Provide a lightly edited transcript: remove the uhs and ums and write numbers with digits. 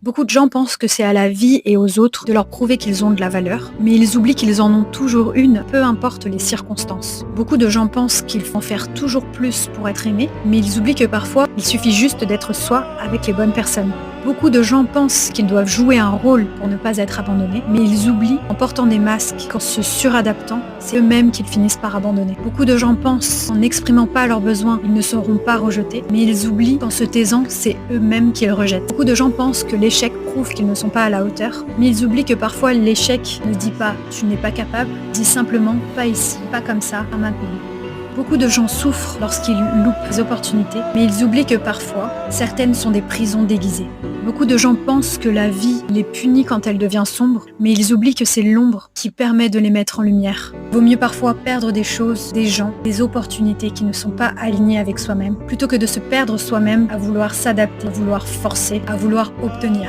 Beaucoup de gens pensent que c'est à la vie et aux autres de leur prouver qu'ils ont de la valeur, mais ils oublient qu'ils en ont toujours une, peu importe les circonstances. Beaucoup de gens pensent qu'il faut en faire toujours plus pour être aimé, mais ils oublient que parfois, il suffit juste d'être soi avec les bonnes personnes. Beaucoup de gens pensent qu'ils doivent jouer un rôle pour ne pas être abandonnés, mais ils oublient, en portant des masques, qu'en se suradaptant, c'est eux-mêmes qu'ils finissent par abandonner. Beaucoup de gens pensent qu'en n'exprimant pas leurs besoins, ils ne seront pas rejetés, mais ils oublient qu'en se taisant, c'est eux-mêmes qu'ils rejettent. Beaucoup de gens pensent que l'échec prouve qu'ils ne sont pas à la hauteur, mais ils oublient que parfois l'échec ne dit pas « tu n'es pas capable », dit simplement « pas ici, pas comme ça, pas maintenant ». Beaucoup de gens souffrent lorsqu'ils loupent des opportunités, mais ils oublient que parfois, certaines sont des prisons déguisées. Beaucoup de gens pensent que la vie les punit quand elle devient sombre, mais ils oublient que c'est l'ombre qui permet de les mettre en lumière. Vaut mieux parfois perdre des choses, des gens, des opportunités qui ne sont pas alignées avec soi-même, plutôt que de se perdre soi-même à vouloir s'adapter, à vouloir forcer, à vouloir obtenir.